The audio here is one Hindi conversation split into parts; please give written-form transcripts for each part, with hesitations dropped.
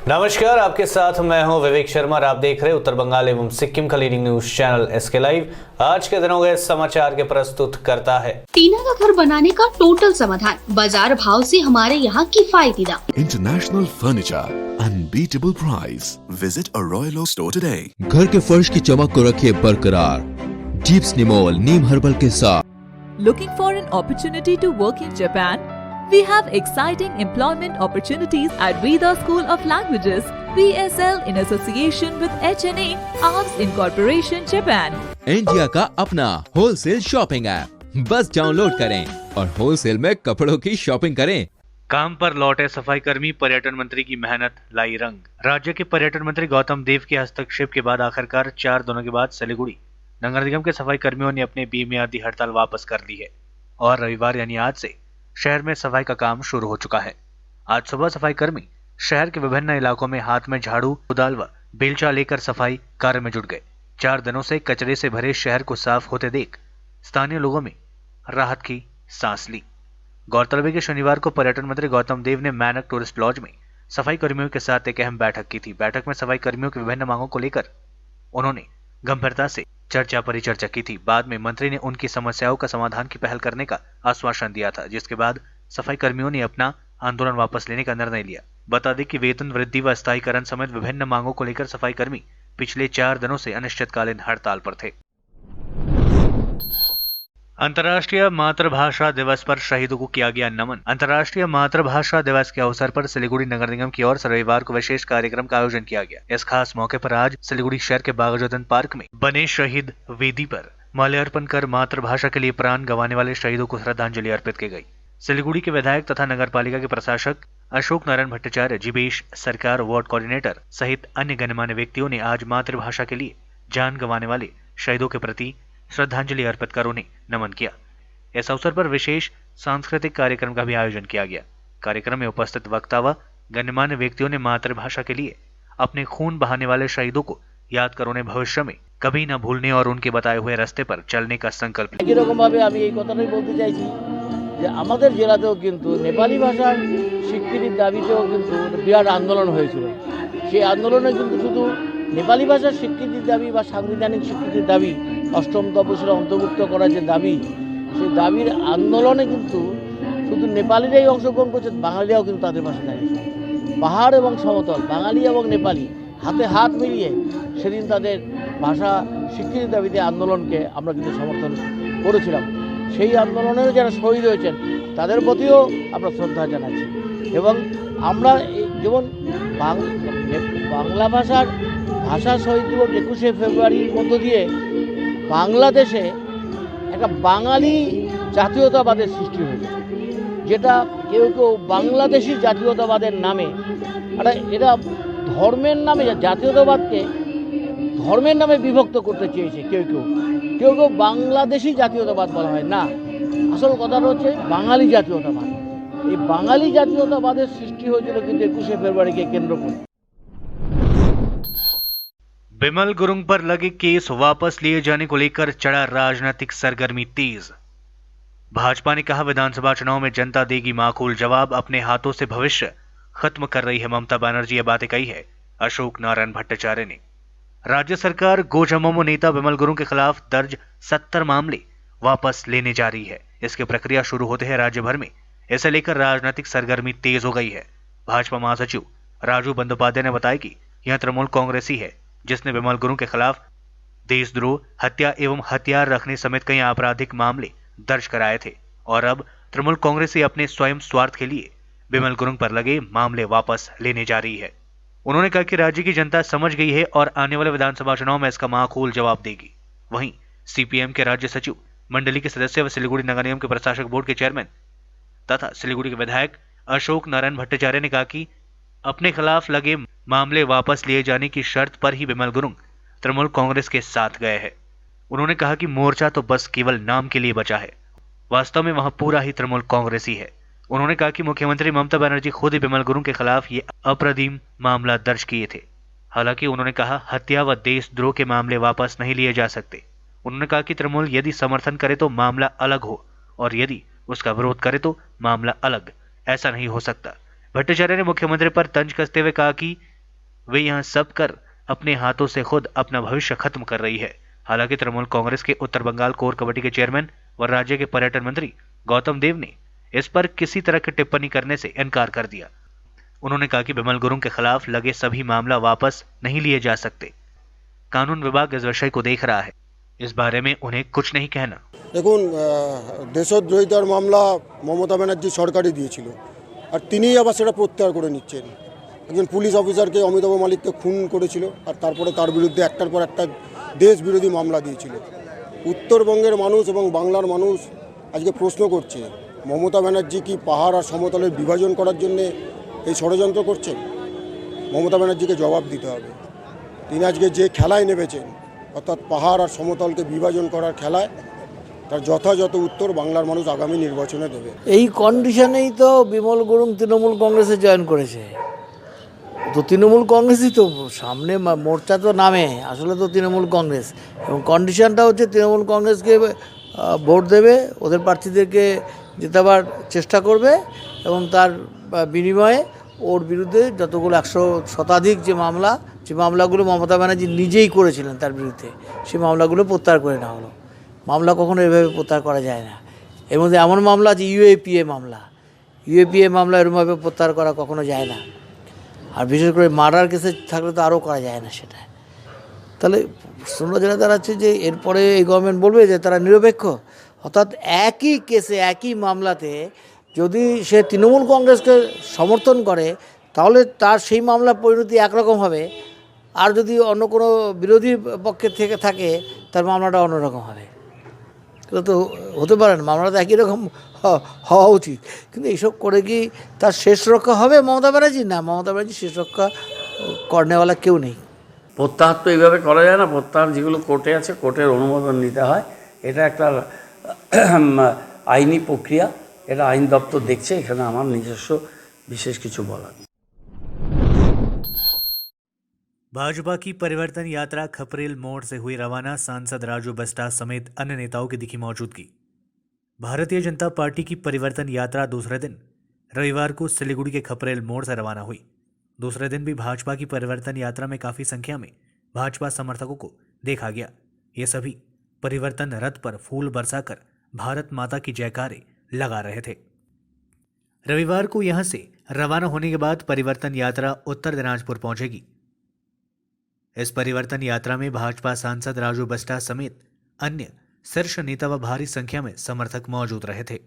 नमस्कार, आपके साथ मैं हूं विवेक शर्मा और आप देख रहे हैं उत्तर बंगाल एवं सिक्किम का leading news channel SK live. आज के दिनों के समाचार के प्रस्तुत करता है टीना का घर बनाने का टोटल समाधान, बाजार भाव से हमारे यहाँ किफायती दाम। International Furniture, unbeatable price. Visit a Royal Oak store today. घर के फर्श की चमक को रखिए बरकरार जीप्स निमोल नीम हर्बल के साथ। Looking for an opportunity to work in Japan? We have exciting employment opportunities at Rida School of Languages, VSL in association with HNA, Arms Incorporation, Japan. India का अपना होलसेल शॉपिंग ऐप, बस डाउनलोड करें और होलसेल में कपड़ों की शॉपिंग करें। काम पर लौटे सफाई कर्मी, पर्यटन मंत्री की मेहनत लाई रंग। राज्य के पर्यटन मंत्री गौतम देव के हस्तक्षेप के बाद आखिरकार 4 दिनों के बाद सिलीगुड़ी नगर निगम के सफाई कर्मियों ने अपनी बेमियादी हड़ताल वापस कर ली है और रविवार यानी आज से शहर में सफाई का काम शुरू हो चुका है। आज सुबह सफाई कर्मी शहर के विभिन्न इलाकों में हाथ में झाड़ू, कुदाल व बेलचा लेकर सफाई कार्य में जुट गए। 4 दिनों से कचरे से भरे शहर को साफ होते देख स्थानीय लोगों में राहत की सांस ली। गौरतलब है कि शनिवार को पर्यटन मंत्री गौतम देव ने मैनक टूरिस्ट लॉज में सफाई कर्मियों के साथ एक अहम बैठक की थी। बैठक में सफाई कर्मियों की विभिन्न मांगों को लेकर उन्होंने गंभीरता से चर्चा परिचर्चा की थी। बाद में मंत्री ने उनकी समस्याओं का समाधान की पहल करने का आश्वासन दिया था, जिसके बाद सफाई कर्मियों ने अपना आंदोलन वापस लेने का निर्णय लिया। बता दें कि वेतन वृद्धि व स्थायीकरण समेत विभिन्न मांगों को लेकर सफाई कर्मी पिछले 4 दिनों से अनिश्चितकालीन हड़ताल पर थे। अंतर्राष्ट्रीय मातृभाषा दिवस पर शहीदों को किया गया नमन। अंतर्राष्ट्रीय मातृभाषा दिवस के अवसर पर सिलीगुड़ी नगर निगम की ओर से रविवार को विशेष कार्यक्रम का आयोजन किया गया। इस खास मौके पर आज सिलीगुड़ी शहर के बागजोदन पार्क में बने शहीद वेदी पर माल्यार्पण कर मातृभाषा के लिए प्राण गंवाने वाले शहीदों को श्रद्धांजलि अर्पित की गई। सिलीगुड़ी के विधायक तथा नगर पालिका के प्रशासक अशोक नारायण भट्टाचार्य, जीवेश सरकार, वार्ड कोऑर्डिनेटर सहित अन्य गणमान्य व्यक्तियों ने आज मातृभाषा के लिए जान गंवाने वाले शहीदों के प्रति श्रद्धांजलि अर्पित कर उन्हें नमन किया। इस अवसर पर विशेष सांस्कृतिक कार्यक्रम का भी आयोजन किया गया। कार्यक्रम में उपस्थित वक्ता व गणमान्य व्यक्तियों ने मातृभाषा के लिए अपने खून बहाने वाले शहीदों को याद कर उन्हें भविष्य में कभी न भूलने और उनके बताए हुए रास्ते पर चलने का संकल्प लिया। একই রকমভাবে আমি এই কথাটাই বলতে চাইছি যে আমাদের জেলাতেও কিন্তু নেপালি ভাষার স্বীকৃতির দাবিতেও কিন্তু বিরাট আন্দোলন হয়েছিল। সেই আন্দোলনে কিন্তু শুধু নেপালি ভাষার স্বীকৃতির দাবি বা সাংবিধানিক স্বীকৃতির দাবি, অষ্টম তপশিলে অন্তর্ভুক্ত করার যে দাবি, সেই দাবির আন্দোলনে কিন্তু শুধু নেপালিরাই অংশগ্রহণ করছে, বাঙালিরাও কিন্তু তাদের পাশে দাঁড়িয়েছে। পাহাড় এবং সমতল, বাঙালি এবং নেপালি হাতে হাত মিলিয়ে সেদিন তাদের ভাষা স্বীকৃতির দাবিতে আন্দোলনকে আমরা কিন্তু সমর্থন করেছিলাম। সেই আন্দোলনেও যারা শহীদ হয়েছেন তাদের প্রতিও আমরা শ্রদ্ধা জানাচ্ছি এবং আমরা যেমন বাংলা ভাষার ভাষা শহীদ দিবস 21শে ফেব্রুয়ারির মধ্য দিয়ে বাংলাদেশে একটা বাঙালি জাতীয়তাবাদের সৃষ্টি হয়েছে, যেটা কেউ কেউ বাংলাদেশি জাতীয়তাবাদের নামে এরা ধর্মের নামে জাতীয়তাবাদকে ধর্মের নামে বিভক্ত করতে চেয়েছে। কেউ কেউ বাংলাদেশি জাতীয়তাবাদ বলা হয় না, আসল কথাটা হচ্ছে বাঙালি জাতীয়তাবাদ। এই বাঙালি জাতীয়তাবাদের সৃষ্টি হয়েছিল কিন্তু 21শে ফেব্রুয়ারিকে কেন্দ্র করে। बिमल गुरुंग पर लगे केस वापस लिए जाने को लेकर चढ़ा राजनीतिक सरगर्मी तेज। भाजपा ने कहा विधानसभा चुनाव में जनता देगी माकूल जवाब, अपने हाथों से भविष्य खत्म कर रही है ममता बनर्जी। ये बातें कही है अशोक नारायण भट्टाचार्य ने। राज्य सरकार गोजमोमो नेता विमल गुरुंग के खिलाफ दर्ज 70 मामले वापस लेने जा रही है। इसकी प्रक्रिया शुरू होते हैं राज्य भर में। इसे लेकर राजनीतिक सरगर्मी तेज हो गई है। भाजपा महासचिव राजू बंदोपाध्याय ने बताया कि यह तृणमूल कांग्रेसी है जिसने विमल गुरुंग के खिलाफ देशद्रोह, हत्या एवं हथियार रखने समेत कई आपराधिक मामले दर्ज कराए थे और अब तृणमूल कांग्रेसी अपने स्वयं स्वार्थ के लिए विमल गुरुंग पर लगे मामले वापस लेने जा रही है। उन्होंने कहा कि राज्य की जनता समझ गई है और आने वाले विधानसभा चुनाव में इसका माकूल जवाब देगी। वहीं सीपीएम के राज्य सचिव मंडली के सदस्य व सिलीगुड़ी नगर निगम के प्रशासक बोर्ड के चेयरमैन तथा सिलीगुड़ी के विधायक अशोक नारायण भट्टाचार्य ने कहा कि अपने खिलाफ लगे मामले वापस लिए जाने की शर्त पर ही विमल गुरुंग तृणमूल कांग्रेस के साथ गए हैं। उन्होंने कहा कि मोर्चा तो बस केवल नाम के लिए बचा है, वास्तव में वहां पूरा ही तृणमूल कांग्रेसी है। उन्होंने कहा कि मुख्यमंत्री ममता बनर्जी खुद ही विमल गुरुंग के खिलाफ ये अपराधीन मामला दर्ज किए थे। हालांकि उन्होंने कहा हत्या व देशद्रोह के मामले वापस नहीं लिए जा सकते। उन्होंने कहा कि तृणमूल यदि समर्थन करे तो मामला अलग हो और यदि उसका विरोध करे तो मामला अलग, ऐसा नहीं हो सकता। भट्टाचार्य ने मुख्यमंत्री पर तंज कसते हुए कहा कि वे यहाँ सब कर अपने हाथों से खुद अपना भविष्य खत्म कर रही है। हालांकि तृणमूल कांग्रेस के उत्तर बंगाल कोर कमेटी के चेयरमैन व राज्य के पर्यटन मंत्री गौतम देव ने इस पर किसी तरह की टिप्पणी करने से इनकार कर दिया। उन्होंने कहा कि बिमल गुरुंग के खिलाफ लगे सभी मामला वापस नहीं लिए जा सकते। कानून विभाग इस विषय को देख रहा है, इस बारे में उन्हें कुछ नहीं कहना। দেখুন দেশদ্রোহিতার মামলা মমতা ব্যানার্জি সরকারই দিয়েছিল আর তিনিই আবার সেটা প্রত্যাহার করে নিচ্ছেন। একজন পুলিশ অফিসারকে অমিতাভ মালিককে খুন করেছিল আর তারপরে তার বিরুদ্ধে একটার পর একটা দেশ বিরোধী মামলা দিয়েছিল। উত্তরবঙ্গের মানুষ এবং বাংলার মানুষ আজকে প্রশ্ন করছে মমতা ব্যানার্জি কি পাহাড় আর সমতলের বিভাজন করার জন্য এই ষড়যন্ত্র করছেন? মমতা ব্যানার্জিকে জবাব দিতে হবে। তিনি আজকে যে খেলায় নেমেছেন অর্থাৎ পাহাড় আর সমতলকে বিভাজন করার খেলায় তার যথাযথ উত্তর বাংলার মানুষ আগামী নির্বাচনে দেবে। এই কন্ডিশনেই তো বিমল গুরুং তৃণমূল কংগ্রেসে জয়েন করেছে। তো তৃণমূল কংগ্রেসই তো সামনে মোর্চা তো নামে, আসলে তো তৃণমূল কংগ্রেস, এবং কন্ডিশনটা হচ্ছে তৃণমূল কংগ্রেসকে ভোট দেবে, ওদের প্রার্থীদেরকে জেতাবার চেষ্টা করবে এবং তার বিনিময়ে ওর বিরুদ্ধে যতগুলো 100 শতাধিক যে মামলাগুলো মমতা ব্যানার্জি নিজেই করেছিলেন তার বিরুদ্ধে, সেই মামলাগুলো প্রত্যাহার করে নেওয়া হলো। মামলা কখনো এভাবে প্রত্যাহার করা যায় না। এর মধ্যে এমন মামলা আছে ইউএপিএ মামলা এরকমভাবে প্রত্যাহার করা কখনো যায় না। আর বিশেষ করে মার্ডার কেসে থাকলে তো আরও করা যায় না সেটা। তাহলে শূন্য জেলা দাঁড়াচ্ছে যে এরপরে এই গভর্নমেন্ট বলবে যে তারা নিরপেক্ষ, অর্থাৎ একই কেসে একই মামলাতে যদি সে তৃণমূল কংগ্রেসকে সমর্থন করে তাহলে তার সেই মামলার পরিণতি একরকম হবে, আর যদি অন্য কোনো বিরোধী পক্ষে থেকে থাকে তার মামলাটা অন্যরকম হবে। এটা তো হতে পারে না, মামলাটা একই রকম হওয়া উচিত। কিন্তু এইসব করে কি তার শেষ রক্ষা হবে মমতা ব্যানার্জি? না, মমতা ব্যানার্জি শেষ রক্ষা করনেওয়ালা কেউ নেই। প্রত্যাহার তো এইভাবে করা যায় না। প্রত্যাহার যেগুলো কোর্টে আছে কোর্টের অনুমোদন নিতে হয়। এটা একটা আইনি প্রক্রিয়া, এটা আইন দপ্তর দেখছে, এখানে আমার নিজস্ব বিশেষ কিছু বলার। भाजपा की परिवर्तन यात्रा खपरेल मोड़ से हुई रवाना। सांसद राजू बस्टा समेत अन्य नेताओं की दिखी मौजूदगी। भारतीय जनता पार्टी की परिवर्तन यात्रा दूसरे दिन रविवार को सिलीगुड़ी के खपरेल मोड़ से रवाना हुई। दूसरे दिन भी भाजपा की परिवर्तन यात्रा में काफी संख्या में भाजपा समर्थकों को देखा गया। ये सभी परिवर्तन रथ पर फूल बरसाकर भारत माता की जयकारे लगा रहे थे। रविवार को यहां से रवाना होने के बाद परिवर्तन यात्रा उत्तर दिनाजपुर पहुंचेगी। इस परिवर्तन यात्रा में भाजपा सांसद राजू बस्टा समेत अन्य शीर्ष नेता व भारी संख्या में समर्थक मौजूद रहे थे।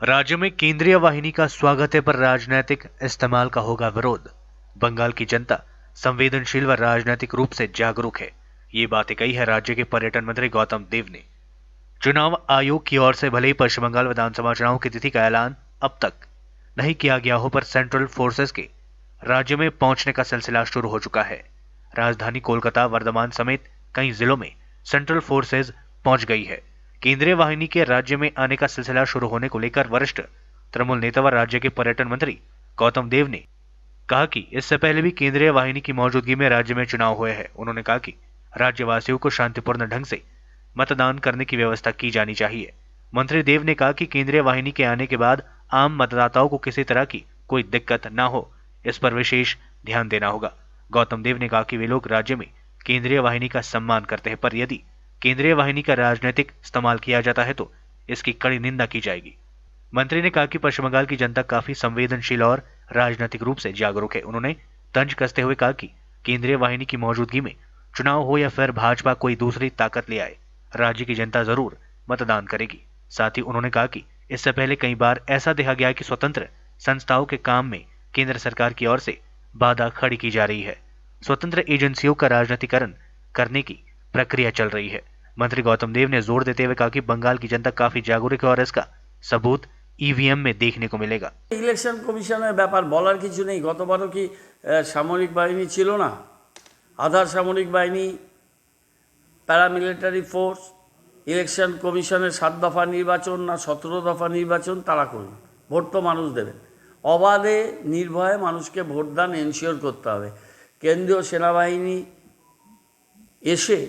राज्य में केंद्रीय वाहिनी का स्वागत है पर राजनीतिक इस्तेमाल का होगा विरोध। बंगाल की जनता संवेदनशील व राजनीतिक रूप से जागरूक है, ये बातें कही है राज्य के पर्यटन मंत्री गौतम देव ने। चुनाव आयोग की ओर से भले ही पश्चिम बंगाल विधानसभा चुनाव की तिथि का ऐलान अब तक नहीं किया गया हो, पर सेंट्रल फोर्सेस के राज्य में पहुंचने का सिलसिला शुरू हो चुका है। राजधानी कोलकाता, वर्धमान समेत कई जिलों में सेंट्रल फोर्सेज पहुंच गई है। केंद्रीय वाहिनी के राज्य में आने का सिलसिला शुरू होने को लेकर वरिष्ठ तृणमूल नेता व राज्य के पर्यटन मंत्री गौतम देव ने कहा कि इससे पहले भी केंद्रीय वाहिनी की मौजूदगी में राज्य में चुनाव हुए हैं। उन्होंने कहा कि राज्यवासियों को शांतिपूर्ण ढंग से मतदान करने की व्यवस्था की जानी चाहिए। मंत्री देव ने कहा कि केंद्रीय वाहिनी के आने के बाद आम मतदाताओं को किसी तरह की कोई दिक्कत न हो, इस पर विशेष ध्यान देना होगा। गौतम देव ने कहा कि वे लोग राज्य में केंद्रीय वाहिनी का सम्मान करते हैं, पर यदि केंद्रीय वाहिनी का राजनीतिक इस्तेमाल किया जाता है तो इसकी कड़ी निंदा की जाएगी। मंत्री ने कहा कि पश्चिम बंगाल की जनता काफी संवेदनशील और राजनीतिक रूप से जागरूक है। उन्होंने तंज कसते हुए कहा कि केंद्रीय वाहिनी की मौजूदगी में चुनाव हो या फिर भाजपा कोई दूसरी ताकत ले आए, राज्य की जनता जरूर मतदान करेगी। साथ ही उन्होंने कहा कि इससे पहले कई बार ऐसा देखा गया कि स्वतंत्र संस्थाओं के काम में केंद्र सरकार की ओर से बाधा खड़ी की जा रही है। स्वतंत्र एजेंसियों का राजनीतिकरण करने की प्रक्रिया चल रही है। मंत्री गौतम देव ने जोर देते हुए कहा कि बंगाल की जनता काफी जागरूक है और इसका सबूत ईवीएम में देखने को मिलेगा। ইলেকশন কমিশনের ব্যাপার বলার কিছু নেই। গতবারও কি সামরিক বাহিনী ছিল না? আধার সামরিক বাহিনী, প্যারামিলিটারি ফোর্স, ইলেকশন কমিশনের 7 দফা নির্বাচন না 17 দফা নির্বাচন তারা করুন। ভোট তো মানুষ দেবেন। অবাধে নির্ভয়ে মানুষকে ভোটদান এনশিওর করতে হবে। কেন্দ্রীয় সেনাবাহিনী এসে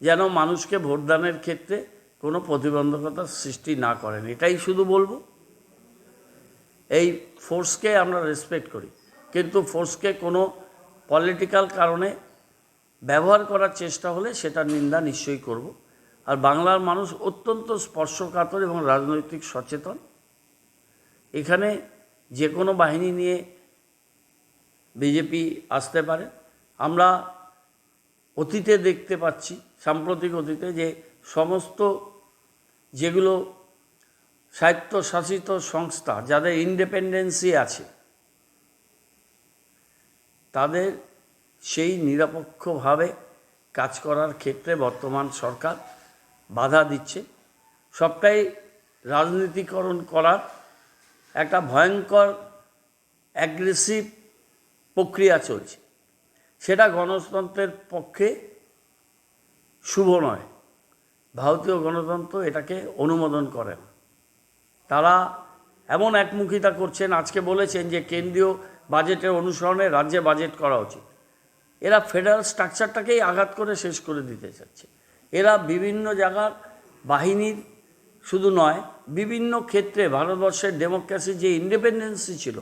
যেন মানুষকে ভোটদানের ক্ষেত্রে কোনো প্রতিবন্ধকতা সৃষ্টি না করেন, এটাই শুধু বলবো। এই ফোর্সকে আমরা রেসপেক্ট করি। কিন্তু ফোর্সকে কোনো পলিটিক্যাল কারণে ব্যবহার করার চেষ্টা হলে সেটার নিন্দা নিশ্চয়ই করব। আর বাংলার মানুষ অত্যন্ত স্পর্শকাতর এবং রাজনৈতিক সচেতন। এখানে যে কোনো বাহিনী নিয়ে বিজেপি আসতে পারে। আমরা অতীতে দেখতে পাচ্ছি, সাম্প্রতিক অতীতে, যে সমস্ত যেগুলো স্বায়ত্তশাসিত সংস্থা যাদের ইন্ডিপেন্ডেন্সি আছে তাদের সেই নিরপেক্ষভাবে কাজ করার ক্ষেত্রে বর্তমান সরকার বাধা দিচ্ছে। সবটাই রাজনীতিকরণ করার একটা ভয়ঙ্কর অ্যাগ্রেসিভ প্রক্রিয়া চলছে। সেটা গণতন্ত্রের পক্ষে শুভ নয়। ভারতীয় গণতন্ত্র এটাকে অনুমোদন করে না। তারা এমন একমুখিতা করছেন, আজকে বলেছেন যে কেন্দ্রীয় বাজেটের অনুসরণে রাজ্যে বাজেট করা উচিত। এরা ফেডারেল স্ট্রাকচারটাকেই আঘাত করে শেষ করে দিতে চাচ্ছে। এরা বিভিন্ন জায়গার বাহিনীর শুধু নয়, বিভিন্ন ক্ষেত্রে ভারতবর্ষের ডেমোক্রেসির যে ইন্ডিপেন্ডেন্সি ছিল,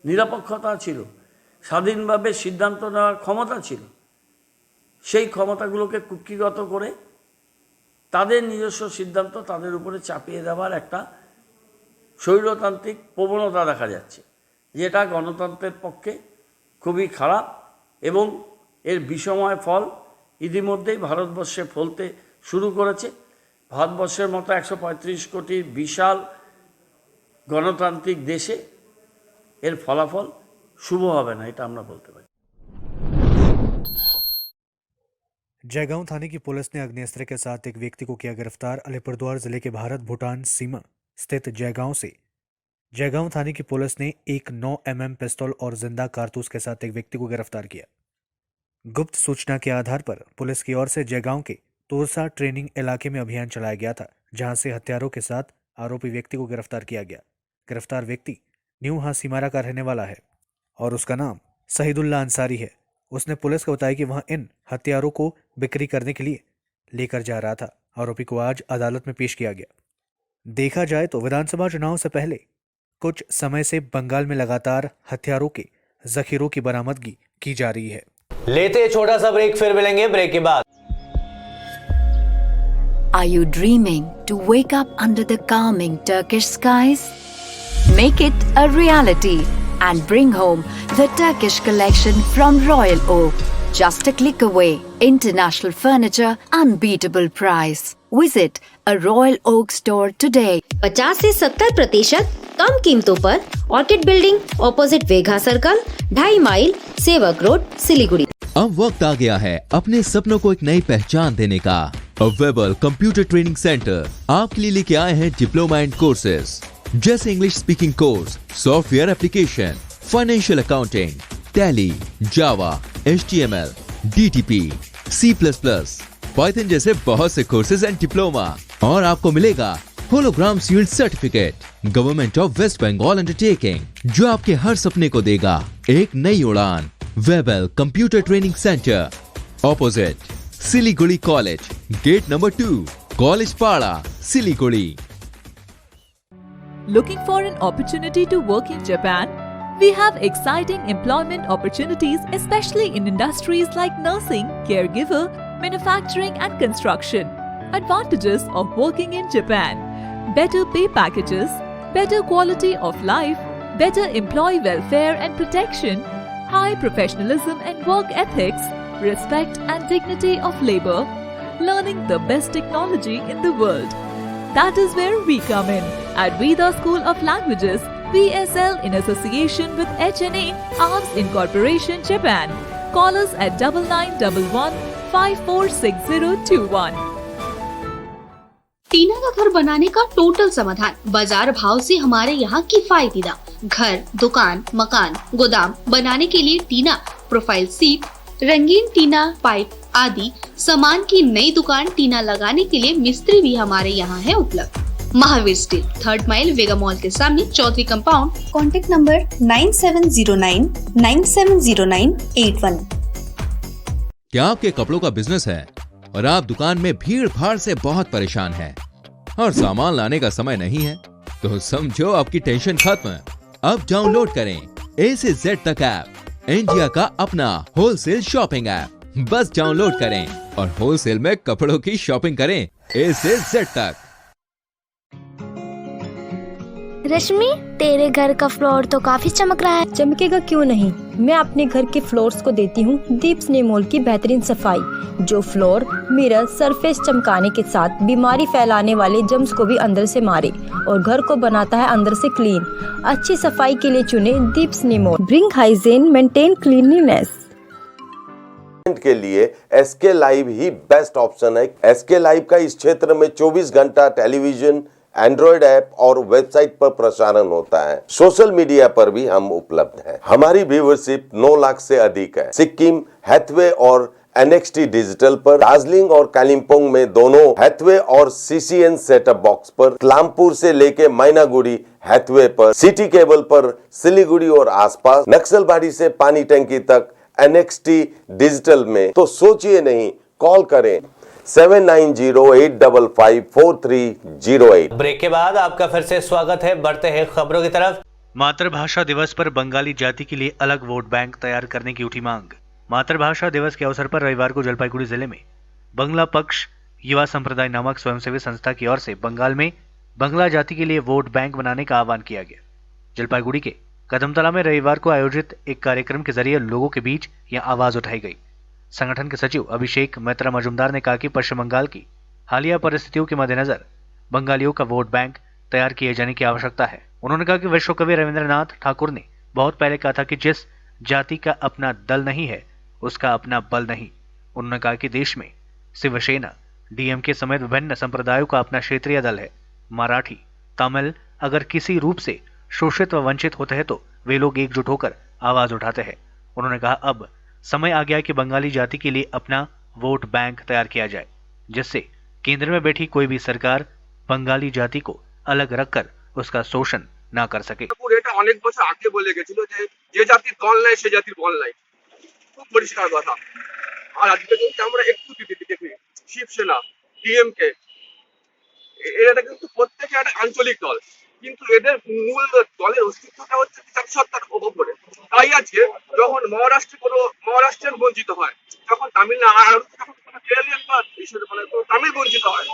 নিরপেক্ষতা ছিল, স্বাধীনভাবে সিদ্ধান্ত নেওয়ার ক্ষমতা ছিল, সেই ক্ষমতাগুলোকে কুক্ষিগত করে তাদের নিজস্ব সিদ্ধান্ত তাদের উপরে চাপিয়ে দেওয়ার একটা স্বৈরতান্ত্রিক প্রবণতা দেখা যাচ্ছে, যেটা গণতন্ত্রের পক্ষে খুবই খারাপ। এবং এর বিষময় ফল ইতিমধ্যেই ভারতবর্ষে ফলতে শুরু করেছে। ভারতবর্ষের মতো 135 কোটির বিশাল গণতান্ত্রিক দেশে এর ফলাফল শুভ হবে না, এটা আমরা বলতে পারি। जयगांव थाने की पुलिस ने अग्निअस्त्र के साथ एक व्यक्ति को किया गिरफ्तार। अलीपुरद्वार जिले के भारत भूटान सीमा स्थित जयगांव से जयगांव थाने की पुलिस ने एक 9 mm पिस्तौल और जिंदा कारतूस के साथ एक व्यक्ति को गिरफ्तार किया। गुप्त सूचना के आधार पर पुलिस की ओर से जयगांव के तोरसा ट्रेनिंग इलाके में अभियान चलाया गया था, जहां से हथियारों के साथ आरोपी व्यक्ति को गिरफ्तार किया गया। गिरफ्तार व्यक्ति न्यू हासीमारा का रहने वाला है और उसका नाम शहीदुल्लाह अंसारी है। उसने पुलिस को बताया कि वह इन हथियारों को बिक्री करने के लिए लेकर जा रहा था। आरोपी को आज अदालत में पेश किया गया। देखा जाए तो विधानसभा चुनाव से पहले कुछ समय से बंगाल में लगातार हथियारों के जखीरों की बरामदगी की जा रही है। लेते छोटा सा ब्रेक, फिर मिलेंगे ब्रेक के बाद। Are you dreaming to wake up under the calming Turkish skies? Make it a reality and bring home the Turkish collection from Royal Oak. Just a click away. International furniture, unbeatable price. Visit a Royal Oak store today. 50 से 70% कम कीमतों पर orchid building opposite Vega circle, 2.5 mile, Sevoke road, Siliguri. अब वक्त आ गया है अपने सपनों को एक नई पहचान देने का। अवेलेबल कंप्यूटर ट्रेनिंग सेंटर आपके लिए लेके आए हैं डिप्लोमा एंड कोर्सेज जैसे English speaking course, software application, financial accounting, Tally, Java, HTML, DTP, C++, Python जैसे बहुत से कोर्सेज एंड डिप्लोमा। और आपको मिलेगा hologram sealed certificate government of West Bengal undertaking, जो आपके हर सपने को देगा एक नई उड़ान। Webel computer training centre opposite Siliguri college, gate number 2, college Para, Siliguri. Looking for an opportunity to work in Japan? We have exciting employment opportunities, especially in industries like nursing, caregiver, manufacturing and construction. Advantages of working in Japan: better pay packages, better quality of life, better employee welfare and protection, high professionalism and work ethics, respect and dignity of labor, learning the best technology in the world. That is where we come in at Veda School of Languages, VSL, in association with HNA, Arms Incorporation, Japan. Call us at 9911 546021. टीना का घर बनाने का टोटल समाधान बाजार भाव से हमारे यहाँ किफायती दाम। घर, दुकान, मकान, गोदाम बनाने के लिए टीना, प्रोफाइल सीट, रंगीन टीना, पाइप आदि सामान की नई दुकान टीना लगाने के लिए मिस्त्री भी हमारे यहाँ है उपलब्ध। महावीर स्टील, 3rd माइल, वेगा मॉल के सामने, चौधरी कंपाउंड। Contact number 9709970981। क्या आपके कपड़ों का बिजनेस है और आप दुकान में भीड़ भाड़ से बहुत परेशान हैं और सामान लाने का समय नहीं है? तो समझो आपकी टेंशन खत्म। अब डाउनलोड करें ए से जेड तक ऐप, इंडिया का अपना होलसेल शॉपिंग ऐप। बस डाउनलोड करें और होलसेल में कपड़ों की शॉपिंग करें ए से जेड तक। रश्मि, तेरे घर का फ्लोर तो काफी चमक रहा है। चमकेगा क्यों नहीं, मैं अपने घर के फ्लोर्स को देती हूँ दीप स्नेमोल की बेहतरीन सफाई, जो फ्लोर मिरर सरफेस चमकाने के साथ बीमारी फैलाने वाले जम्स को भी अंदर से मारे और घर को बनाता है अंदर से क्लीन। अच्छी सफाई के लिए चुने दीप स्नेमोल। Bring hygiene, maintain cleanliness. के लिए एसके लाइव ही बेस्ट ऑप्शन है। एसके लाइव का इस क्षेत्र में 24 घंटा टेलीविजन, एंड्रॉइड ऐप और वेबसाइट पर प्रसारण होता है। सोशल मीडिया पर भी हम उपलब्ध हैं। हमारी व्यूवरशिप 9 लाख से अधिक है। सिक्किम, हैथवे और एनएक्सटी डिजिटल पर, दार्जिलिंग और कालिम्पोंग में दोनों हैथवे और सीसीएन सेटअप बॉक्स पर, क्लामपुर से लेके मैनागुड़ी हैथवे पर, सिटी केबल पर सिलीगुड़ी और आसपास, नक्सलबाड़ी से पानी टंकी तक एनएक्सटी डिजिटल में। तो सोचिए नहीं, कॉल करें 7908554308। ब्रेक के बाद आपका फिर से स्वागत है। बढ़ते हैं खबरों की तरफ। मातृभाषा दिवस पर बंगाली जाति के लिए अलग वोट बैंक तैयार करने की उठी मांग। मातृभाषा दिवस के अवसर पर रविवार को जलपाईगुड़ी जिले में बंगला पक्ष युवा संप्रदाय नामक स्वयंसेवी संस्था की ओर से बंगाल में बंगला जाति के लिए वोट बैंक बनाने का आह्वान किया गया। जलपाईगुड़ी के कदमतला में रविवार को आयोजित एक कार्यक्रम के जरिए लोगों के बीच यह आवाज उठाई गई। संगठन के सचिव अभिषेक मैत्रा मजुमदार ने कहा कि पश्चिम बंगाल की हालिया परिस्थितियों के मद्देनजर बंगालियों का वोट बैंक तैयार किए जाने की आवश्यकता है। उन्होंने कहा कि विश्व कवि रविंद्रनाथ ठाकुर ने बहुत पहले कहा था कि जिस जाति का अपना दल नहीं है उसका अपना बल नहीं। उन्होंने कहा कि देश में शिवसेना, डीएमके समेत विभिन्न संप्रदायों का अपना क्षेत्रीय दल है। मराठी, तमिल अगर किसी रूप से शोषित व वंचित होते हैं तो वे लोग एकजुट होकर आवाज उठाते हैं। उन्होंने कहा अब समय आ गया कि बंगाली जाति के लिए अपना वोट बैंक तैयार किया जाए, जिससे केंद्र में बैठी कोई भी सरकार बंगाली जाति को अलग रखकर उसका शोषण ना कर सके। এটা অনেক বছর আগে বলে গেছিল যে জাতির দল নাই সে জাতির বল নাই, খুব পরিষ্কার কথা। আর আজকে কিন্তু আমরা একটু দেখি শিবসেনা, ডিএমকে, এরা কিন্তু প্রত্যেকে একটা আঞ্চলিক দল, কিন্তু এদের মূল দলের অস্তিত্বটা হচ্ছে জাতিসত্তার উপরে। তাই আজকে যখন মহারাষ্ট্রের বঞ্চিত হয়, যখন তামিলনাড়ু কেরালিয়ান বা তামিল বঞ্চিত হয়,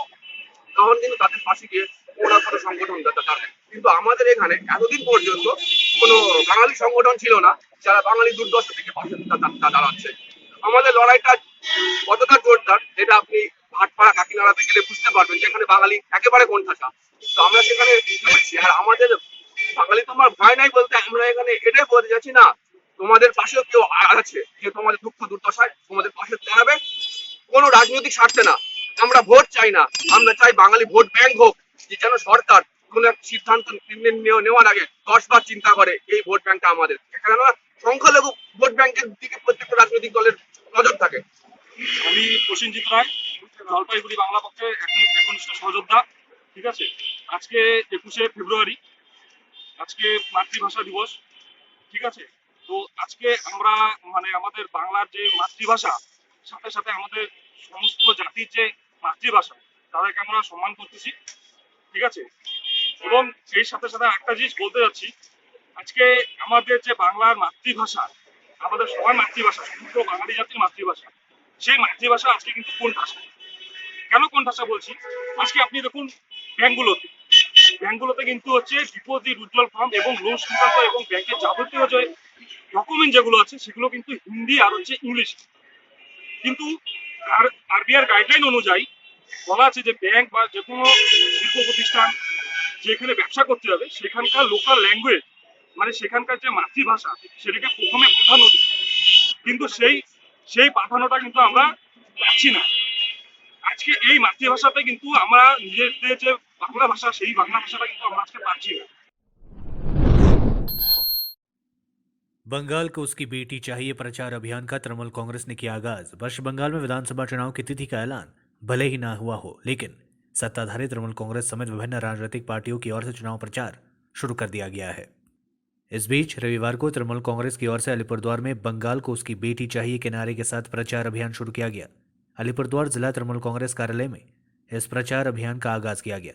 তখন কিন্তু তাদের পাশে গিয়ে ওরা কোনো সংগঠন দাঁড়ায়। কিন্তু আমাদের এখানে এতদিন পর্যন্ত কোনো বাঙালি সংগঠন ছিল না যারা বাঙালি দুর্দশা থেকে পাশে দাঁড়াচ্ছে। আমাদের লড়াইটা কতটা জোরদার এটা আপনি ভাটপাড়া কাকিনাড়াতে গেলে বুঝতে পারবেন, যেখানে বাঙালি একেবারে কোণঠাসা। তো আমরা সেখানে লড়ছি। আর আমাদের বাঙালি তোমার ভয় নাই বলতে আমরা এখানে এটাই বলতে যাচ্ছি না, তোমাদের পাশেও কেউ আছে যে তোমাদের দুঃখ দুর্দশায় তোমাদের পাশে দাঁড়াবে। কোনো রাজনৈতিক স্বার্থে না, আমরা ভোট চাই না, আমরা চাই বাঙালি ভোট ব্যাংক হোক, যে যেন সরকার কোনো এক সিদ্ধান্ত নেওয়ার আগে 10 বার চিন্তা করে এই ভোট ব্যাংকটা আমাদের। কেননা সংখ্যালঘু ভোট ব্যাংকের দিকে প্রত্যেকটা রাজনৈতিক দলের নজর থাকে। আমি প্রসেনজিৎ রায়, জলপাইগুড়ি বাংলা পক্ষে একনিষ্ঠ সহযোদ্ধা। ঠিক আছে, আজকে 21শে ফেব্রুয়ারি, আজকে মাতৃভাষা দিবস। ঠিক আছে, তো আজকে আমরা আমাদের বাংলার যে মাতৃভাষা, সাথে সাথে আমাদের সমস্ত জাতির যে মাতৃভাষা তাদেরকে আমরা সম্মান করতেছি। ঠিক আছে, এবং এই সাথে সাথে একটা জিনিস বলতে যাচ্ছি, আজকে আমাদের যে বাংলার মাতৃভাষা, আমাদের সবার মাতৃভাষা, সমগ্র বাঙালি জাতির মাতৃভাষা, সেই মাতৃভাষা আজকে কিন্তু কোণঠাসা। কেন কোণঠাসা বলছি, আজকে আপনি দেখুন ব্যাংকগুলোতে কিন্তু হচ্ছে ডিপোজিট, উজ্জ্বল ফার্ম এবং লোন সংক্রান্ত এবং ব্যাংকের যাবতীয় যে ডকুমেন্ট যেগুলো আছে সেগুলো কিন্তু হিন্দি আর হচ্ছে ইংলিশ। কিন্তু আরবিআই গাইডলাইন অনুযায়ী বলা আছে যে ব্যাংক বা যে কোনো শিল্প প্রতিষ্ঠান যেখানে ব্যবসা করতে হবে সেখানকার লোকাল ল্যাঙ্গুয়েজ, সেখানকার যে মাতৃভাষা সেটাকে প্রথমে প্রাধান্য দিই। কিন্তু সেই প্রাধান্যটা কিন্তু আমরা পাচ্ছি না। আজকে এই মাতৃভাষাতে কিন্তু আমরা নিজেদের যে বাংলা ভাষা, সেই বাংলা ভাষাটা কিন্তু আমরা আজকে পাচ্ছি না। बंगाल को उसकी बेटी चाहिए प्रचार अभियान का तृणमूल कांग्रेस ने किया आगाज। पश्चिम बंगाल में विधानसभा चुनाव की तिथि का ऐलान भले ही ना हुआ हो, लेकिन सत्ताधारी तृणमूल कांग्रेस समेत विभिन्न राजनीतिक पार्टियों की ओर से चुनाव प्रचार शुरू कर दिया गया है। इस बीच रविवार को तृणमूल कांग्रेस की ओर से अलीपुरद्वार में बंगाल को उसकी बेटी चाहिए के नारे के साथ प्रचार अभियान शुरू किया गया। अलीपुरद्वार जिला तृणमूल कांग्रेस कार्यालय में इस प्रचार अभियान का आगाज किया गया।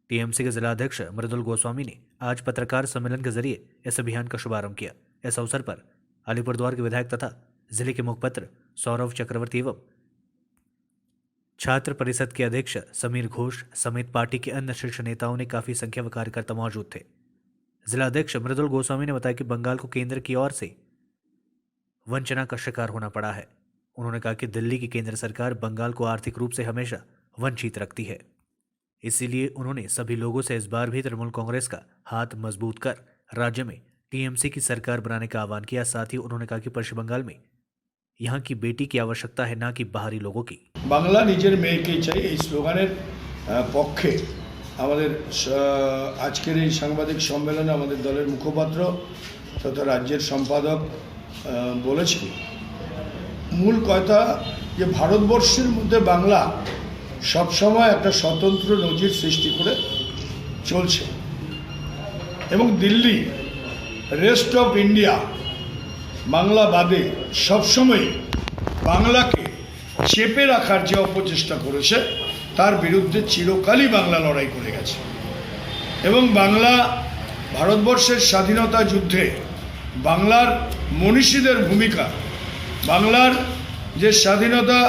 टीएमसी के जिलाध्यक्ष मृदुल गोस्वामी ने आज पत्रकार सम्मेलन के जरिए इस अभियान का शुभारंभ किया। इस अवसर पर अलीपुरद्वार के विधायक तथा जिले के मुखपत्र सौरभ चक्रवर्ती एवं छात्र परिषद के अध्यक्ष समीर घोष समेत पार्टी के अन्य शीर्ष नेताओं ने काफी संख्या में कार्यकर्ता मौजूद थे। जिलाध्यक्ष मृदुल गोस्वामी ने बताया कि बंगाल को केंद्र की ओर से वंचना का शिकार होना पड़ा है। उन्होंने कहा कि दिल्ली की केंद्र सरकार बंगाल को आर्थिक रूप से हमेशा वंचित रखती है, इसीलिए उन्होंने सभी लोगों से इस बार भी तृणमूल कांग्रेस का हाथ मजबूत कर राज्य में टीएमसी की सरकार बनाने का आह्वान किया। साथ ही उन्होंने कहा कि पश्चिम बंगाल में यहाँ की बेटी की आवश्यकता है, ना कि बाहरी लोगों की। बांग्ला निजेर मेয়েকেই চাই এই স্লোগানের পক্ষে আমাদের আজকের এই সাংবাদিক সম্মেলনে আমাদের দলের মুখপাত্র তথা রাজ্যের সম্পাদক বলেছেন। মূল কথা যে ভারতবর্ষের মধ্যে বাংলা সবসময় একটা স্বতন্ত্র নজির সৃষ্টি করে চলছে এবং Delhi rest of India Bangla বাদে সবসময় বাংলাকে চেপে রাখার যে অপচেষ্টা করেছে তার বিরুদ্ধে চিরকালই বাংলা লড়াই করে গেছে এবং বাংলা ভারতবর্ষের স্বাধীনতা যুদ্ধে বাংলার মনীষীদের ভূমিকা, বাংলার যে স্বাধীনতা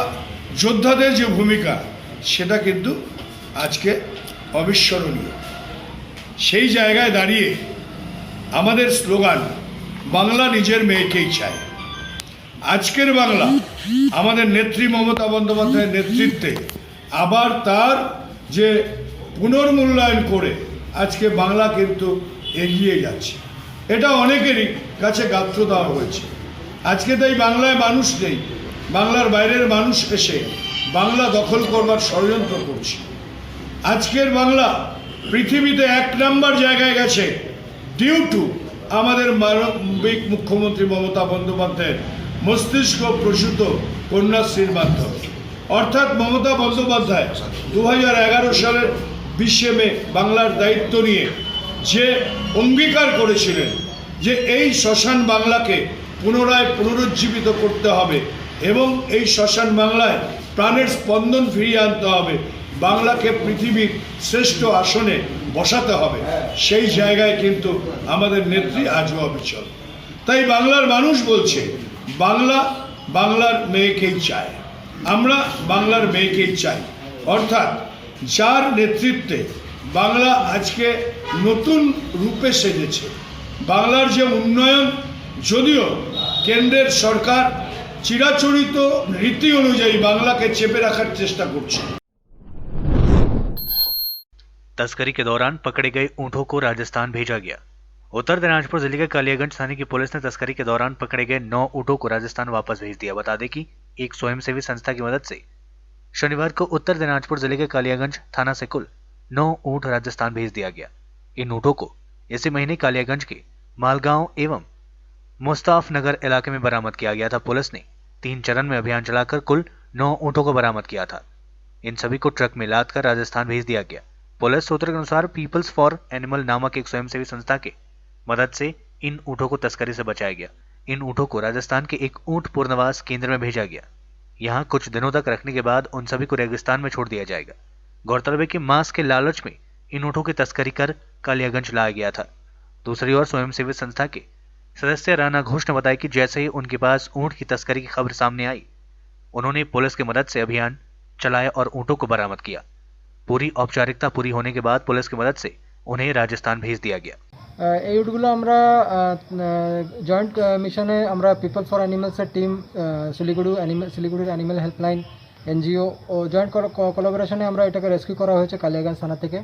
যোদ্ধাদের যে ভূমিকা সেটা কিন্তু আজকে অবিস্মরণীয়। সেই জায়গায় দাঁড়িয়ে আমাদের স্লোগান বাংলা নিজের মেয়েকেই চায়। আজকের বাংলা আমাদের নেত্রী মমতা বন্দ্যোপাধ্যায়ের নেতৃত্বে আবার তার যে পুনর্মূল্যায়ন করে আজকে বাংলা কিন্তু এগিয়ে যাচ্ছে। এটা অনেকেরই কাছে গাত্র দেওয়া হয়েছে। আজকে তাই বাংলায় মানুষ নেই, বাংলার বাইরের মানুষ এসে বাংলা দখল করবার ষড়যন্ত্র করছে। আজকের বাংলা পৃথিবীতে 1 নম্বর জায়গায় গেছে ডিউ টু আমাদের মানবিক মুখ্যমন্ত্রী মমতা বন্দ্যোপাধ্যায়ের মস্তিষ্ক প্রসূত কন্যাশ্রীর মাধ্যমে। অর্থাৎ মমতা বন্দ্যোপাধ্যায় 2011 সালের 20 মে বাংলার দায়িত্ব নিয়ে যে অঙ্গীকার করেছিলেন যে এই শ্মশান বাংলাকে পুনরায় পুনরুজ্জীবিত করতে হবে এবং এই শ্মশান বাংলায় প্রাণের স্পন্দন ফিরিয়ে আনতে হবে, বাংলাকে পৃথিবীর শ্রেষ্ঠ আসনে বসাতে হবে, সেই জায়গায় কিন্তু আমাদের নেত্রী আজও অবিচল। তাই বাংলার মানুষ বলছে বাংলা বাংলার মেয়েকেই চায়, আমরা বাংলার মেয়েকেই চাই। অর্থাৎ যার নেতৃত্বে বাংলা আজকে নতুন রূপে সেজেছে, বাংলার যে উন্নয়ন, যদিও কেন্দ্রের সরকার চিরাচরিত রীতি অনুযায়ী বাংলাকে চেপে রাখার চেষ্টা করছে। तस्करी के दौरान पकड़े गए ऊँटों को राजस्थान भेजा गया। उत्तर दिनाजपुर जिले के कालियागंज थाने की पुलिस ने तस्करी के दौरान पकड़े गए 9 ऊँटों को राजस्थान वापस भेज दिया। बता दें कि एक स्वयंसेवी संस्था की मदद से शनिवार को उत्तर दिनाजपुर जिले के कालियागंज थाना से कुल 9 ऊँट राजस्थान भेज दिया गया। इन ऊँटों को इसी महीने कालियागंज के मालगांव एवं मुस्ताफ नगर इलाके में बरामद किया गया था। पुलिस ने 3 चरण में अभियान चलाकर कुल 9 ऊँटों को बरामद किया था। इन सभी को ट्रक में लाद कर राजस्थान भेज दिया गया। पुलिस सूत्र के अनुसार पीपल्स फॉर एनिमल नामक एक स्वयंसेवी संस्था के मदद से इन ऊँटों को तस्करी से बचाया गया। इन ऊँटों को राजस्थान के एक ऊँट पुनर्वास केंद्र में भेजा गया। यहाँ कुछ दिनों तक रखने के बाद उन सभी को रेगिस्तान में छोड़ दिया जाएगा। गौरतलब है कि मांस के लालच में इन ऊँटों की तस्करी कर कालियागंज लाया गया था। दूसरी ओर स्वयंसेवी संस्था के सदस्य राणा घोष ने बताया कि जैसे ही उनके पास ऊँट की तस्करी की खबर सामने आई, उन्होंने पुलिस की मदद से अभियान चलाया और ऊँटों को बरामद किया। पूरी औपचारिकता पूरी होने के बाद पुलिस की मदद से उन्हें राजस्थान भेज दिया गया। এই উটগুলো আমরা জয়েন্ট মিশনে আমরা পিপল ফর অ্যানিমালসের টিম শিলিগুড়ির অ্যানিমাল হেল্পলাইন এনজিও ও জয়েন্ট কোলাবোরেশনে আমরা এটাকে রেস্কিউ করা হয়েছে কালিয়াগঞ্জ থানা থেকে।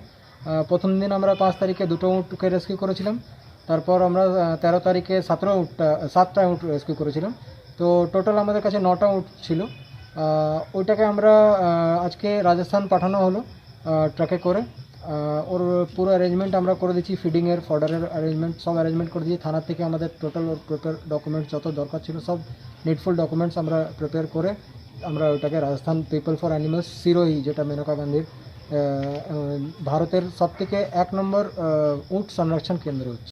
প্রথম দিন আমরা 5 তারিখে 2টো উটকে রেস্কিউ করেছিলাম, তারপর আমরা 13 তারিখে 7টা উট রেস্কিউ করেছিলাম। তো টোটাল আমাদের কাছে 9টা উট ছিল। ওইটাকে আমরা আজকে রাজস্থান পাঠানো হলো ট্রাকে করে। ওর পুরো অ্যারেঞ্জমেন্ট আমরা করে দিচ্ছি, ফিডিংয়ের ফডারের অ্যারেঞ্জমেন্ট সব অ্যারেঞ্জমেন্ট করে দিয়েছি। থানা থেকে আমাদের টোটাল ওর প্রিপেয়ার ডকুমেন্টস যত দরকার ছিল সব নিডফুল ডকুমেন্টস আমরা প্রিপেয়ার করে আমরা ওটাকে Rajasthan people for animals Sirohi, যেটা মেনকা গান্ধীর ভারতের সবথেকে 1 নম্বর ऊँट संरक्षण केंद्र হচ্ছে।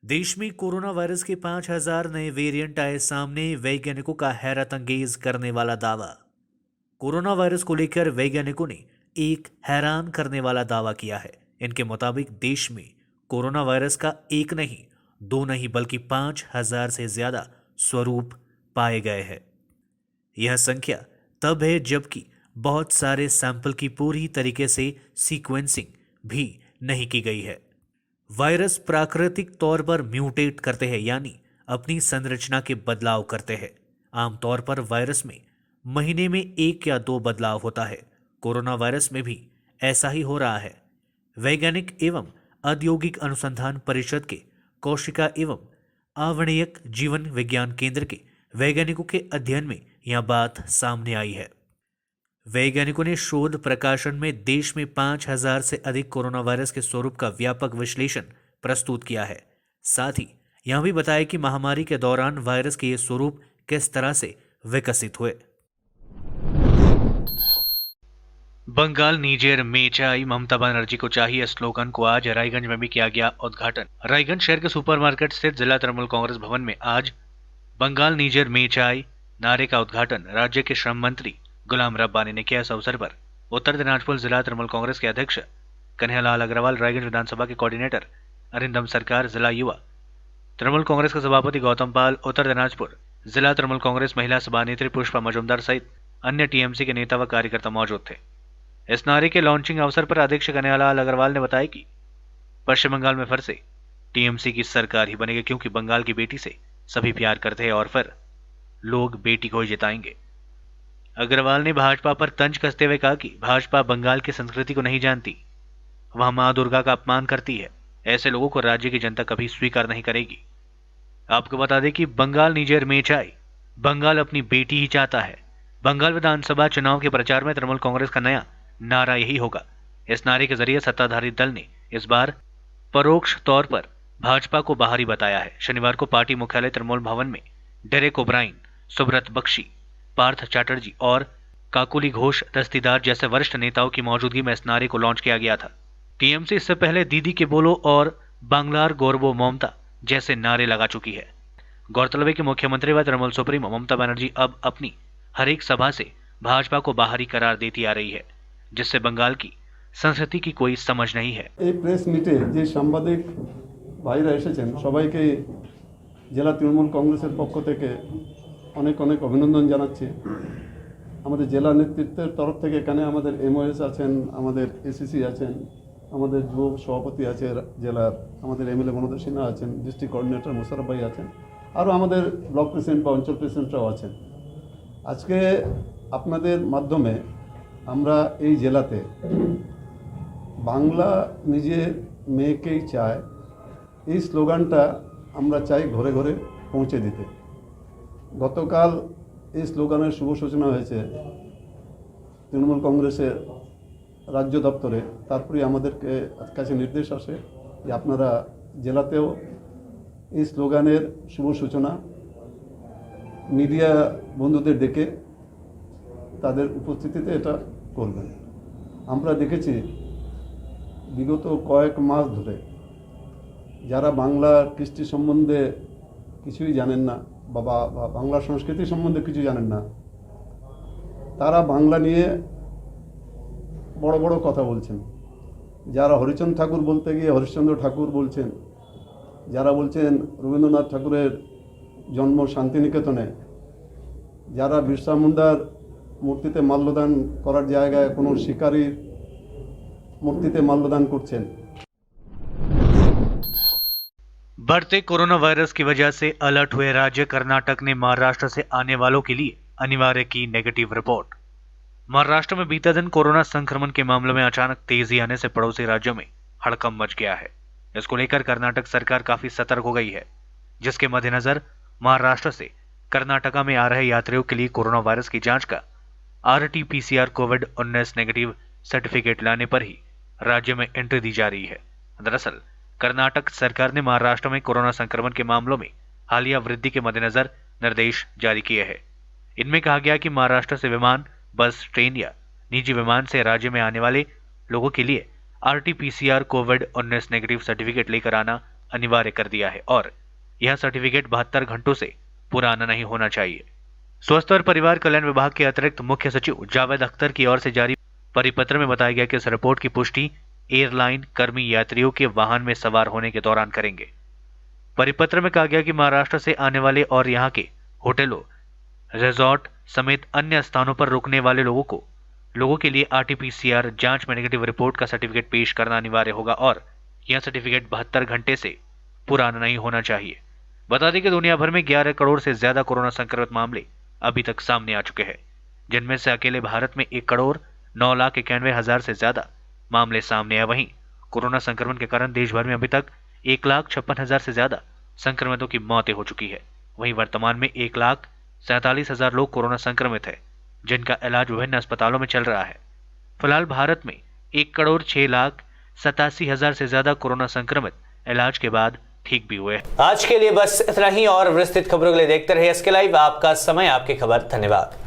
देश में कोरोना वायरस के 5000 नए वेरिएंट आए सामने, वैज्ञानिकों का हैरत अंगेज करने वाला दावा। कोरोना वायरस को लेकर वैज्ञानिकों ने एक हैरान करने वाला दावा किया है। इनके मुताबिक देश में कोरोना वायरस का एक नहीं, दो नहीं बल्कि 5,000 से ज्यादा स्वरूप पाए गए हैं। यह संख्या तब है जबकि बहुत सारे सैंपल की पूरी तरीके से सीक्वेंसिंग भी नहीं की गई है। वायरस प्राकृतिक तौर पर म्यूटेट करते हैं, यानी अपनी संरचना के बदलाव करते हैं। आमतौर पर वायरस में महीने में 1 या 2 बदलाव होता है। कोरोना वायरस में भी ऐसा ही हो रहा है। वैज्ञानिक एवं औद्योगिक अनुसंधान परिषद के कोशिका एवं आवरणयक जीवन विज्ञान केंद्र के वैज्ञानिकों के अध्ययन में यह बात सामने आई है। वैज्ञानिकों ने शोध प्रकाशन में देश में 5,000 से अधिक कोरोना वायरस के स्वरूप का व्यापक विश्लेषण प्रस्तुत किया है। साथ ही यह भी बताया कि महामारी के दौरान वायरस के ये स्वरूप किस तरह से विकसित हुए। बंगाल नीजेर मेचाई ममता बनर्जी को चाहिए स्लोगन को आज रायगंज में भी किया गया उद्घाटन। रायगंज शहर के सुपरमार्केट स्थित जिला तृणमूल कांग्रेस भवन में आज बंगाल नीजेर मेचाई नारे का उद्घाटन राज्य के श्रम मंत्री गुलाम रब्बानी ने किया। इस अवसर पर उत्तर दिनाजपुर जिला तृणमूल कांग्रेस के अध्यक्ष कन्हैयालाल अग्रवाल, रायगंज विधानसभा के कोऑर्डिनेटर अरिंदम सरकार, जिला युवा तृणमूल कांग्रेस के सभापति गौतम पाल, उत्तर दिनाजपुर जिला तृणमूल कांग्रेस महिला सभानेत्री पुष्पा मजुमदार सहित अन्य टीएमसी के नेता व कार्यकर्ता मौजूद थे। इस नारे के लॉन्चिंग अवसर पर अध्यक्ष कन्हैयालाल अग्रवाल ने बताया कि पश्चिम बंगाल में फिर से टीएमसी की सरकार ही बनेगी, क्योंकि बंगाल की बेटी से सभी प्यार करते हैं और फिर लोग बेटी को ही जिताएंगे। अग्रवाल ने भाजपा पर तंज कसते हुए कहा कि भाजपा बंगाल की संस्कृति को नहीं जानती, वह मां दुर्गा का अपमान करती है। ऐसे लोगों को राज्य की जनता कभी स्वीकार नहीं करेगी। आपको बता दें कि बंगाल नीजेर मेचाई, बंगाल अपनी बेटी ही चाहता है। बंगाल विधानसभा चुनाव के प्रचार में तृणमूल कांग्रेस का नया नारा यही होगा। इस नारे के जरिए सत्ताधारी दल ने इस बार परोक्ष तौर पर भाजपा को बाहरी बताया है। शनिवार को पार्टी मुख्यालय तृणमूल भवन में डेरेक ओब्राइन, सुब्रत बख्शी, पार्थ चैटर्जी और काकुली घोष दस्तीदार जैसे वरिष्ठ नेताओं की मौजूदगी में इस नारे को लॉन्च किया गया था। टीएमसी इससे पहले दीदी के बोलो और बांग्लार गौरवो ममता जैसे नारे लगा चुकी है। गौरतलब है कि मुख्यमंत्री व तृणमूल सुप्रीमो ममता बनर्जी अब अपनी हर एक सभा से भाजपा को बाहरी करार देती आ रही है, जिससे बंगाल की संस्कृति की कोई समझ नहीं है। प्रेस मीटे जे सांबादिक भाईरा एसेছেন সবাইকে জেলা তৃণমূল কংগ্রেসের পক্ষ থেকে অনেক অনেক অভিনন্দন জানাচ্ছি। আমাদের জেলা নেতৃত্বের তরফ থেকে এখানে আমাদের এমওএস আছেন, আমাদের এসিসি আছেন, আমাদের যুব সভাপতি আছে জেলার, আমাদের এমএলএ মনোদর সিনহা আছেন, ডিস্ট্রিক্ট কোঅর্ডিনেটর মোশাররফ ভাই আছেন, আরও আমাদের ব্লক প্রেসিডেন্ট বা অঞ্চল প্রেসিডেন্টরাও আছেন। আজকে আপনাদের মাধ্যমে আমরা এই জেলাতে বাংলা নিজের মেয়েকেই চায় এই স্লোগানটা আমরা চাই ঘরে ঘরে পৌঁছে দিতে। গতকাল এই স্লোগানের শুভ সূচনা হয়েছে তৃণমূল কংগ্রেসের রাজ্য দপ্তরে। তারপরে আমাদেরকে কাছে নির্দেশ আসে যে আপনারা জেলাতেও এই স্লোগানের শুভ সূচনা মিডিয়া বন্ধুদের ডেকে তাদের উপস্থিতিতে এটা করবেন। আমরা দেখেছি বিগত কয়েক মাস ধরে যারা বাংলা কৃষ্টি সম্বন্ধে কিছুই জানেন না বা বাংলা সংস্কৃতি সম্বন্ধে কিছু জানেন না, তারা বাংলা নিয়ে বড় বড় কথা বলছেন। যারা হরিচন্দ্র ঠাকুর বলতে গিয়ে হরিশ্চন্দ্র ঠাকুর বলছেন, যারা বলছেন রবীন্দ্রনাথ ঠাকুরের জন্ম শান্তিনিকেতনে, যারা বিরসা মুন্ডার মূর্তিতে মাল্যদান করার জায়গায় কোনো শিকারীর মূর্তিতে মাল্যদান করছেন। बढ़ते कोरोना वायरस की वजह से अलर्ट हुए राज्य कर्नाटक ने महाराष्ट्र से आने वालों के लिए अनिवार्य की नेगेटिव रिपोर्ट। महाराष्ट्र में बीते दिन कोरोना संक्रमण के मामलों में अचानक तेजी आने से पड़ोसी राज्यों में हड़कंप मच गया है। इसको लेकर कर्नाटक सरकार काफी सतर्क हो गई है, जिसके मद्देनजर महाराष्ट्र से कर्नाटका में आ रहे यात्रियों के लिए कोरोना वायरस की जांच का RT-PCR कोविड-19 नेगेटिव सर्टिफिकेट लाने पर ही राज्य में एंट्री दी जा रही है। दरअसल कर्नाटक सरकार ने महाराष्ट्र में कोरोना संक्रमण के मामलों में हालिया वृद्धि के मद्देनजर निर्देश जारी किए हैं। इनमें कहा गया कि महाराष्ट्र से विमान, बस, ट्रेन या निजी विमान से राज्य में आने वाले लोगों के लिए RT-PCR कोविड-19 नेगेटिव सर्टिफिकेट लेकर आना अनिवार्य कर दिया है और यह सर्टिफिकेट 72 घंटों से पुराना नहीं होना चाहिए। स्वास्थ्य और परिवार कल्याण विभाग के अतिरिक्त मुख्य सचिव जावेद अख्तर की ओर से जारी परिपत्र में बताया गया कि इस रिपोर्ट की पुष्टि एयरलाइन कर्मी यात्रियों के वाहन में सवार होने के दौरान करेंगे। परिपत्र में कहा गया कि महाराष्ट्र से आने वाले और यहां के होटलों, रिजॉर्ट समेत अन्य स्थानों पर रुकने वाले लोगों के लिए RT-PCR जांच में नेगेटिव रिपोर्ट का सर्टिफिकेट पेश करना अनिवार्य होगा और यह सर्टिफिकेट 72 घंटे से पुराना नहीं होना चाहिए। बता दें कि दुनिया भर में 11 करोड़ से ज्यादा कोरोना संक्रमित मामले अभी तक सामने आ चुके हैं, जिनमें से अकेले भारत में 1,09,91,000 से ज्यादा मामले सामने आए। वहीं कोरोना संक्रमण के कारण देश भर में अभी तक 1,56,000 से ज्यादा संक्रमितों की मौतें हो चुकी है। वहीं वर्तमान में 1,47,000 लोग कोरोना संक्रमित है, जिनका इलाज विभिन्न अस्पतालों में चल रहा है। फिलहाल भारत में 1,06,87,000 से ज्यादा कोरोना संक्रमित इलाज के बाद ठीक भी हुए हैं। आज के लिए बस इतना ही और विस्तृत खबरों के लिए देखते रहिए SK लाइव। आपका समय आपकी खबर। धन्यवाद।